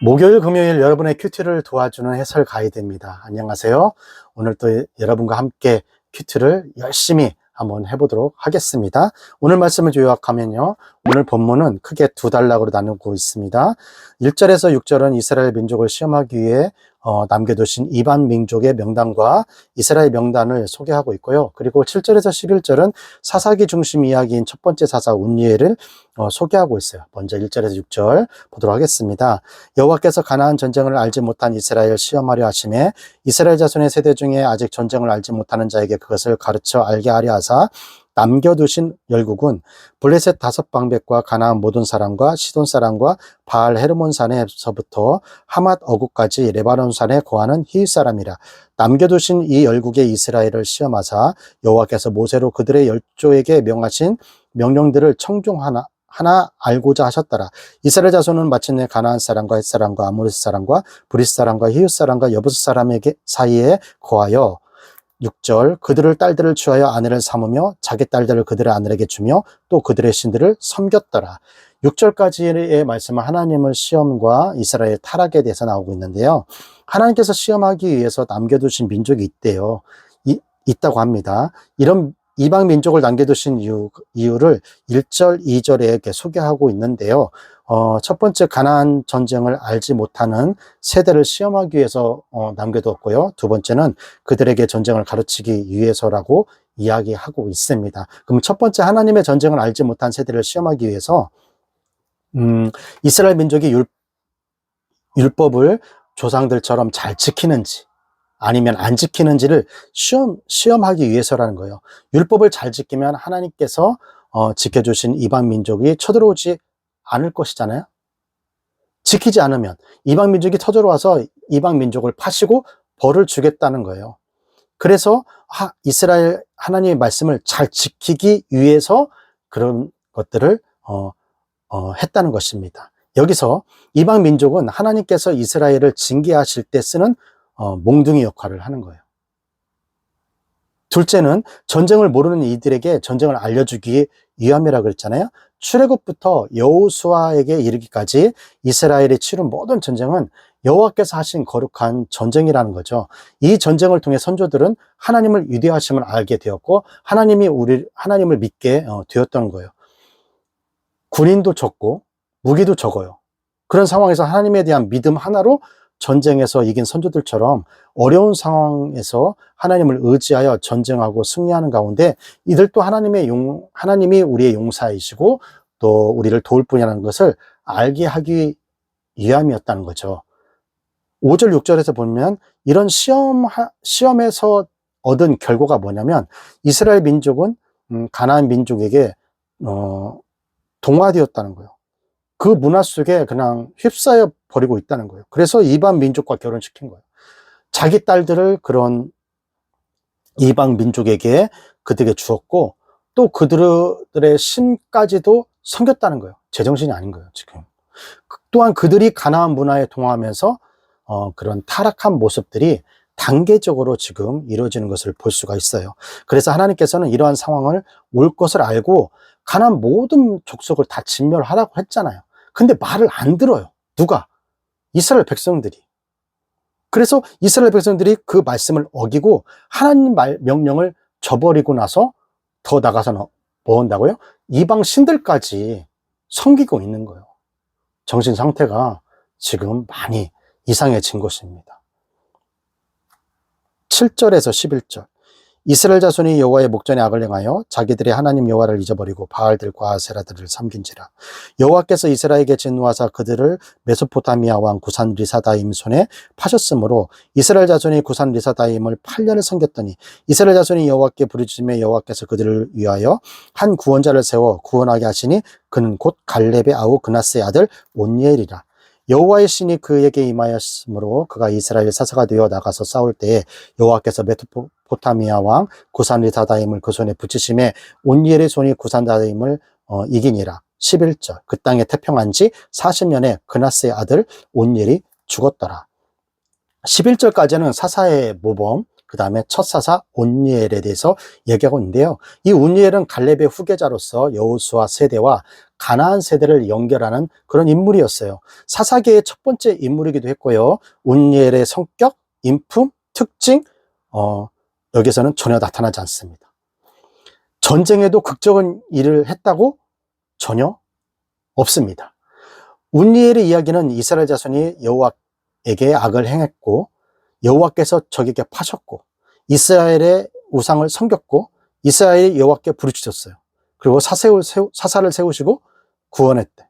목요일, 금요일 여러분의 큐티를 도와주는 해설 가이드입니다. 안녕하세요. 오늘 또 여러분과 함께 큐티를 열심히 한번 해보도록 하겠습니다. 오늘 말씀을 요약하면요. 오늘 본문은 크게 두 단락으로 나누고 있습니다. 1절에서 6절은 이스라엘 민족을 시험하기 위해 남겨두신 이방 민족의 명단과 이스라엘 명단을 소개하고 있고요. 그리고 7절에서 11절은 사사기 중심 이야기인 첫 번째 사사 운니엘을 소개하고 있어요. 먼저 1절에서 6절 보도록 하겠습니다. 여호와께서 가나안 전쟁을 알지 못한 이스라엘을 시험하려 하심에 이스라엘 자손의 세대 중에 아직 전쟁을 알지 못하는 자에게 그것을 가르쳐 알게 하려 하사 남겨두신 열국은 블레셋 5방백과 가나안 모든 사람과 시돈 사람과 바알 헤르몬 산에서부터 하맛 어구까지 레바논 산에 거하는 히윗 사람이라. 남겨두신 이 열국의 이스라엘을 시험하사 여호와께서 모세로 그들의 열조에게 명하신 명령들을 청종하나 알고자 하셨더라. 이스라엘 자손은 마침내 가나안 사람과 헷 사람과 아모리스 사람과 브리스 사람과 히윗 사람과 여부스 사람에게 사이에 거하여 6절 그들을 딸들을 취하여 아내를 삼으며 자기 딸들을 그들의 아내에게 주며 또 그들의 신들을 섬겼더라. 6절까지의 말씀은 하나님의 시험과 이스라엘 타락에 대해서 나오고 있는데요. 하나님께서 시험하기 위해서 남겨두신 민족이 있대요. 있다고 합니다. 이런 이방 민족을 남겨두신 이유를 1절, 2절에 이렇게 소개하고 있는데요. 첫 번째 가나안 전쟁을 알지 못하는 세대를 시험하기 위해서 남겨두었고요. 두 번째는 그들에게 전쟁을 가르치기 위해서라고 이야기하고 있습니다. 그럼 첫 번째 하나님의 전쟁을 알지 못한 세대를 시험하기 위해서 이스라엘 민족이 율법을 조상들처럼 잘 지키는지 아니면 안 지키는지를 시험하기 위해서라는 거예요. 율법을 잘 지키면 하나님께서 지켜주신 이방 민족이 쳐들어오지 않을 것이잖아요. 지키지 않으면 이방 민족이 쳐들어와서 이방 민족을 파시고 벌을 주겠다는 거예요. 그래서 이스라엘 하나님의 말씀을 잘 지키기 위해서 그런 것들을 했다는 것입니다. 여기서 이방 민족은 하나님께서 이스라엘을 징계하실 때 쓰는 몽둥이 역할을 하는 거예요. 둘째는 전쟁을 모르는 이들에게 전쟁을 알려주기 위함이라고 그랬잖아요. 출애굽부터 여호수아에게 이르기까지 이스라엘이 치른 모든 전쟁은 여호와께서 하신 거룩한 전쟁이라는 거죠. 이 전쟁을 통해 선조들은 하나님을 위대하심을 알게 되었고 하나님을 믿게 되었던 거예요. 군인도 적고 무기도 적어요. 그런 상황에서 하나님에 대한 믿음 하나로 전쟁에서 이긴 선조들처럼 어려운 상황에서 하나님을 의지하여 전쟁하고 승리하는 가운데 이들도 하나님이 우리의 용사이시고 또 우리를 도울 분이라는 것을 알게 하기 위함이었다는 거죠. 5절, 6절에서 보면 이런 시험에서 얻은 결과가 뭐냐면 이스라엘 민족은 가나안 민족에게 동화되었다는 거예요. 그 문화 속에 그냥 휩싸여 버리고 있다는 거예요. 그래서 이방 민족과 결혼시킨 거예요. 자기 딸들을 그런 이방 민족에게 그들에게 주었고 또 그들의 신까지도 섬겼다는 거예요. 제정신이 아닌 거예요, 지금. 또한 그들이 가나안 문화에 동화하면서 그런 타락한 모습들이 단계적으로 지금 이루어지는 것을 볼 수가 있어요. 그래서 하나님께서는 이러한 상황을 올 것을 알고 가나안 모든 족속을 다 진멸하라고 했잖아요. 근데 말을 안 들어요. 누가? 이스라엘 백성들이. 그래서 이스라엘 백성들이 그 말씀을 어기고 하나님 명령을 저버리고 나서 더 나가서 뭐 한다고요? 이방 신들까지 섬기고 있는 거예요. 정신 상태가 지금 많이 이상해진 것입니다. 7절에서 11절. 이스라엘 자손이 여호와의 목전에 악을 행하여 자기들의 하나님 여호와를 잊어버리고 바알들과 아세라들을 섬긴지라. 여호와께서 이스라엘에게 진노하사 그들을 메소포타미아 왕 구산 리사다임 손에 파셨으므로 이스라엘 자손이 구산 리사다임을 8년을 섬겼더니 이스라엘 자손이 여호와께 부르짖음에 여호와께서 그들을 위하여 한 구원자를 세워 구원하게 하시니 그는 곧 갈렙의 아우 그나스의 아들 온니엘이라. 여호와의 신이 그에게 임하였으므로 그가 이스라엘 사사가 되어 나가서 싸울 때에 여호와께서 메소포타미아 왕 구산 리사다임을 그 손에 붙이심에 온니엘의 손이 구산 리사다임을 이기니라. 11절. 그 땅에 태평한 지 40년에 그나스의 아들 온니엘이 죽었더라. 11절까지는 사사의 모범, 그 다음에 첫 사사 온니엘에 대해서 얘기하고 있는데요. 이 온니엘은 갈렙의 후계자로서 여호수아 세대와 가나안 세대를 연결하는 그런 인물이었어요. 사사계의 첫 번째 인물이기도 했고요. 온니엘의 성격, 인품, 특징, 여기서는 전혀 나타나지 않습니다. 전쟁에도 극적인 일을 했다고 전혀 없습니다. 온니엘의 이야기는 이스라엘 자손이 여호와에게 악을 행했고 여호와께서 적에게 파셨고 이스라엘의 우상을 섬겼고 이스라엘이 여호와께 부르짖었어요. 그리고 사사를 세우시고 구원했대.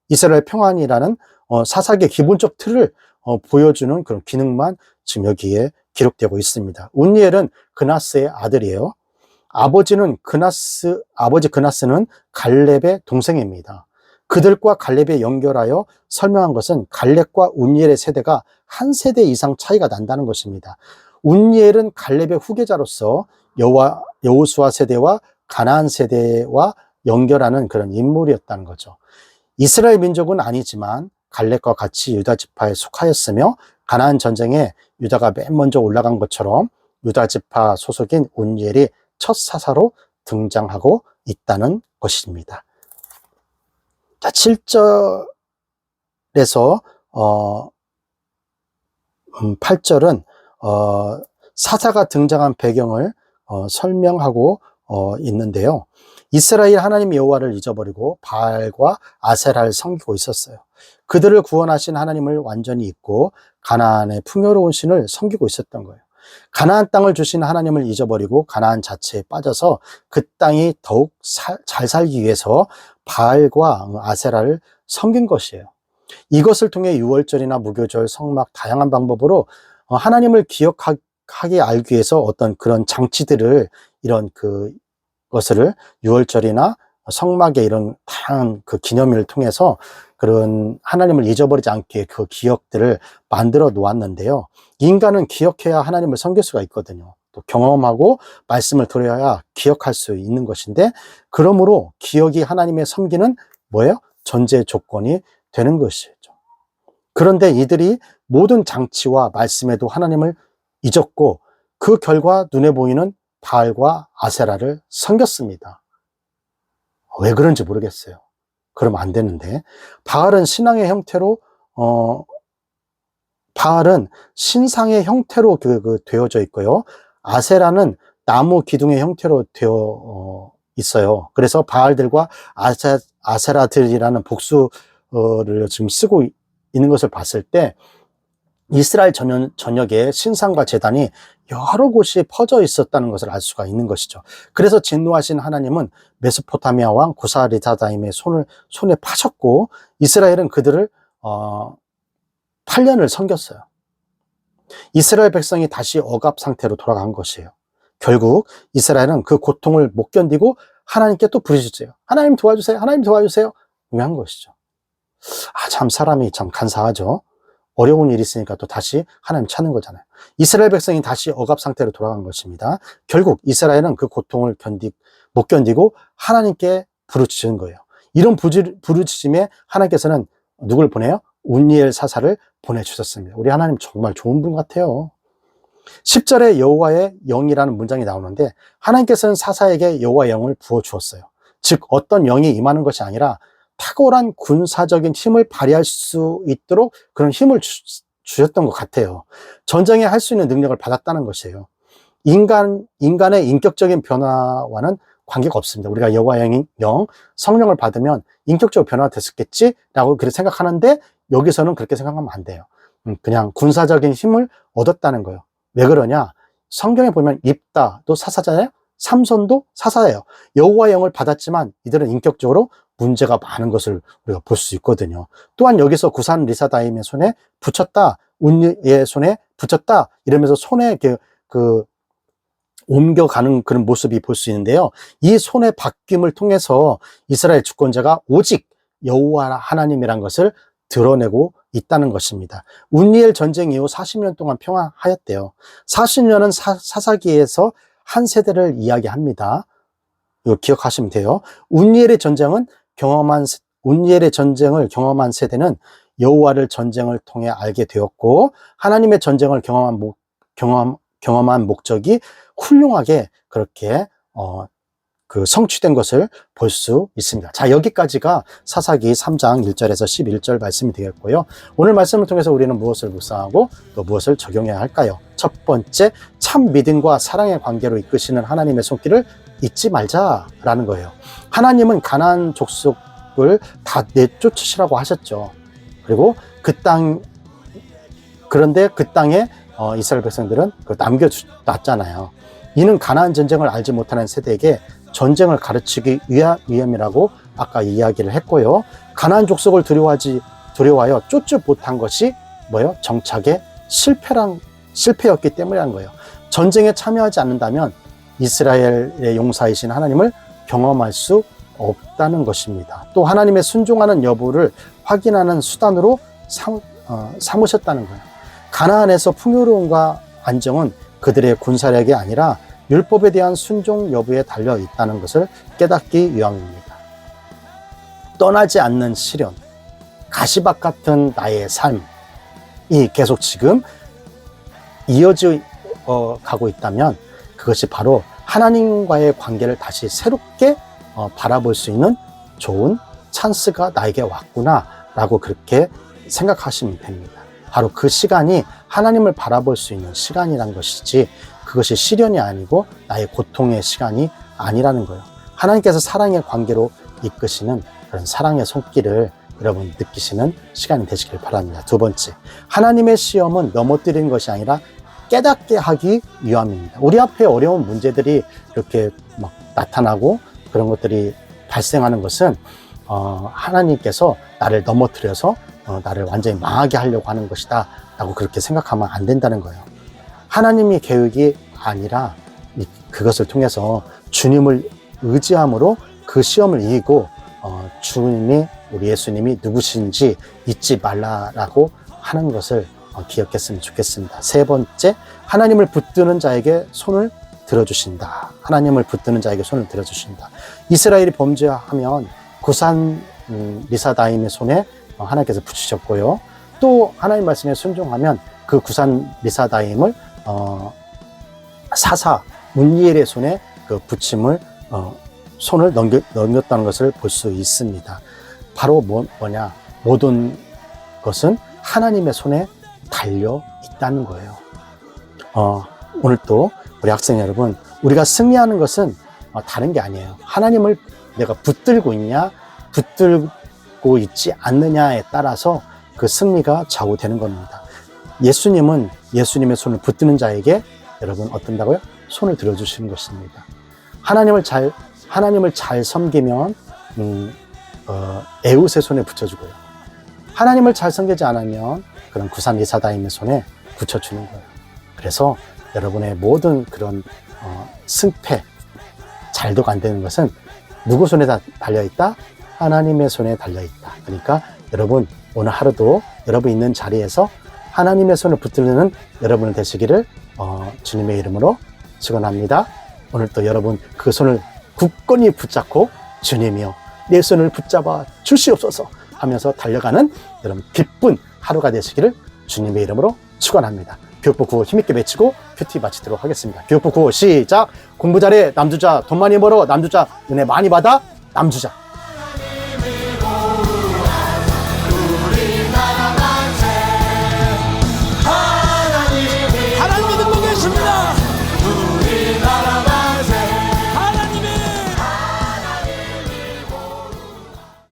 이스라엘 평안이라는 사사기의 기본적 틀을 보여주는 그런 기능만 지금 여기에 기록되고 있습니다. 온니엘은 그나스의 아들이에요. 아버지 그나스는 갈렙의 동생입니다. 그들과 갈렙에 연결하여 설명한 것은 갈렙과 온니엘의 세대가 한 세대 이상 차이가 난다는 것입니다. 온니엘은 갈렙의 후계자로서 여호수아 세대와 가나안 세대와 연결하는 그런 인물이었다는 거죠. 이스라엘 민족은 아니지만 갈렙과 같이 유다 지파에 속하였으며 가나안 전쟁에 유다가 맨 먼저 올라간 것처럼 유다 지파 소속인 온니엘이 첫 사사로 등장하고 있다는 것입니다. 자, 7절에서 8절은 사사가 등장한 배경을 설명하고 있는데요. 이스라엘 하나님 여호와를 잊어버리고 바알과 아세라를 섬기고 있었어요. 그들을 구원하신 하나님을 완전히 잊고 가나안의 풍요로운 신을 섬기고 있었던 거예요. 가나안 땅을 주신 하나님을 잊어버리고 가나안 자체에 빠져서 그 땅이 더욱 잘 살기 위해서 바알과 아세라를 섬긴 것이에요. 이것을 통해 유월절이나 무교절, 성막 다양한 방법으로 하나님을 기억하게 알기 위해서 어떤 그런 장치들을 이런 것을 유월절이나 성막의 이런 다양한 그 기념일을 통해서 그런 하나님을 잊어버리지 않게 그 기억들을 만들어 놓았는데요. 인간은 기억해야 하나님을 섬길 수가 있거든요. 또 경험하고 말씀을 들어야 기억할 수 있는 것인데, 그러므로 기억이 하나님의 섬기는 뭐예요? 전제 조건이 되는 것이죠. 그런데 이들이 모든 장치와 말씀에도 하나님을 잊었고 그 결과 눈에 보이는 바알과 아세라를 섬겼습니다. 왜 그런지 모르겠어요. 그러면 안 되는데, 바알은 신앙의 형태로 바알은 신상의 형태로 되어져 있고요. 아세라는 나무 기둥의 형태로 되어 있어요. 그래서 바알들과 아세라들이라는 복수를 지금 쓰고 있는 것을 봤을 때 이스라엘 전역에 신상과 제단이 여러 곳이 퍼져 있었다는 것을 알 수가 있는 것이죠. 그래서 진노하신 하나님은 메소포타미아 왕 구사리다다임의 손에 파셨고 이스라엘은 그들을 8년을 섬겼어요. 이스라엘 백성이 다시 억압 상태로 돌아간 것이에요. 결국 이스라엘은 그 고통을 못 견디고 하나님께 또 부르짖어요. 하나님 도와주세요. 하나님 도와주세요. 한 것이죠. 참 사람이 참 간사하죠. 어려운 일이 있으니까 또 다시 하나님 찾는 거잖아요. 이스라엘 백성이 다시 억압 상태로 돌아간 것입니다. 결국 이스라엘은 그 고통을 못 견디고 하나님께 부르짖은 거예요. 이런 부르짖음에 하나님께서는 누굴 보내요? 온니엘 사사를 보내주셨습니다. 우리 하나님 정말 좋은 분 같아요. 10절에 여호와의 영이라는 문장이 나오는데 하나님께서는 사사에게 여호와의 영을 부어주었어요. 즉 어떤 영이 임하는 것이 아니라 탁월한 군사적인 힘을 발휘할 수 있도록 그런 힘을 주셨던 것 같아요. 전쟁에 할 수 있는 능력을 받았다는 것이에요. 인간의 인격적인 변화와는 관계가 없습니다. 우리가 여호와의 영, 성령을 받으면 인격적으로 변화됐었겠지라고 그렇게 생각하는데 여기서는 그렇게 생각하면 안 돼요. 그냥 군사적인 힘을 얻었다는 거예요. 왜 그러냐? 성경에 보면 입다도 사사잖아요. 삼손도 사사예요. 여호와의 영을 받았지만 이들은 인격적으로 문제가 많은 것을 우리가 볼 수 있거든요. 또한 여기서 구산 리사다임의 손에 붙였다, 온니의 손에 붙였다 이러면서 손에 옮겨가는 그런 모습이 볼 수 있는데요. 이 손의 바뀜을 통해서 이스라엘 주권자가 오직 여호와 하나님이란 것을 드러내고 있다는 것입니다. 온니엘 전쟁 이후 40년 동안 평화하였대요. 40년은 사사기에서 한 세대를 이야기합니다. 이거 기억하시면 돼요. 온니엘의 전쟁을 경험한 세대는 여호와를 전쟁을 통해 알게 되었고 하나님의 전쟁을 경험한 목적이 훌륭하게 그렇게 성취된 것을 볼 수 있습니다. 자, 여기까지가 사사기 3장 1절에서 11절 말씀이 되겠고요. 오늘 말씀을 통해서 우리는 무엇을 묵상하고 또 무엇을 적용해야 할까요? 첫 번째, 참 믿음과 사랑의 관계로 이끄시는 하나님의 손길을 잊지 말자라는 거예요. 하나님은 가나안 족속을 다 내쫓으시라고 하셨죠. 그리고 그런데 그 땅에 이스라엘 백성들은 남겨놨잖아요. 이는 가나안 전쟁을 알지 못하는 세대에게 전쟁을 가르치기 위함이라고 아까 이야기를 했고요. 가나안 족속을 두려워하여 쫓지 못한 것이 뭐예요? 정착의 실패였기 때문이라는 거예요. 전쟁에 참여하지 않는다면 이스라엘의 용사이신 하나님을 경험할 수 없다는 것입니다. 또 하나님의 순종하는 여부를 확인하는 수단으로 삼으셨다는 거예요. 가나안에서 풍요로움과 안정은 그들의 군사력이 아니라 율법에 대한 순종 여부에 달려 있다는 것을 깨닫기 위함입니다. 떠나지 않는 시련, 가시밭 같은 나의 삶이 계속 지금 이어져 가고 있다면 그것이 바로 하나님과의 관계를 다시 새롭게 바라볼 수 있는 좋은 찬스가 나에게 왔구나 라고 그렇게 생각하시면 됩니다. 바로 그 시간이 하나님을 바라볼 수 있는 시간이란 것이지 그것이 시련이 아니고 나의 고통의 시간이 아니라는 거예요. 하나님께서 사랑의 관계로 이끄시는 그런 사랑의 손길을 여러분 느끼시는 시간이 되시길 바랍니다. 두 번째, 하나님의 시험은 넘어뜨리는 것이 아니라 깨닫게 하기 위함입니다. 우리 앞에 어려운 문제들이 이렇게 막 나타나고 그런 것들이 발생하는 것은 하나님께서 나를 넘어뜨려서 나를 완전히 망하게 하려고 하는 것이다 라고 그렇게 생각하면 안 된다는 거예요. 하나님의 계획이 아니라 그것을 통해서 주님을 의지함으로 그 시험을 이기고 우리 예수님이 누구신지 잊지 말라라고 하는 것을 기억했으면 좋겠습니다. 세 번째, 하나님을 붙드는 자에게 손을 들어주신다. 하나님을 붙드는 자에게 손을 들어주신다. 이스라엘이 범죄하면 구산 리사다임의 손에 하나님께서 붙이셨고요. 또 하나님 말씀에 순종하면 그 구산 리사다임을 사사 문리엘의 손에 그 붙임을 손을 넘겼다는 것을 볼 수 있습니다. 바로 뭐냐? 모든 것은 하나님의 손에 달려 있다는 거예요. 오늘 또 우리 학생 여러분, 우리가 승리하는 것은 다른 게 아니에요. 하나님을 내가 붙들고 있냐, 붙들고 있지 않느냐에 따라서 그 승리가 좌우되는 겁니다. 예수님은 예수님의 손을 붙드는 자에게 여러분 어떤다고요? 손을 들어주시는 것입니다. 하나님을 잘 섬기면 에웃의 손에 붙여주고요. 하나님을 잘 섬기지 않으면 그런 구산 리사다임의 손에 붙여주는 거예요. 그래서 여러분의 모든 그런 승패, 잘도가 안 되는 것은 누구 손에 달려있다? 하나님의 손에 달려있다. 그러니까 여러분 오늘 하루도 여러분 있는 자리에서 하나님의 손을 붙들는 여러분을 되시기를 주님의 이름으로 축원합니다. 오늘 또 여러분 그 손을 굳건히 붙잡고 주님이여 내 손을 붙잡아 주시옵소서 하면서 달려가는 여러분 기쁜 하루가 되시기를 주님의 이름으로 축원합니다. 교육부 구호 힘있게 외치고 큐티 마치도록 하겠습니다. 교육부 구호 시작. 공부 잘해 남주자, 돈 많이 벌어 남주자, 은혜 많이 받아 남주자.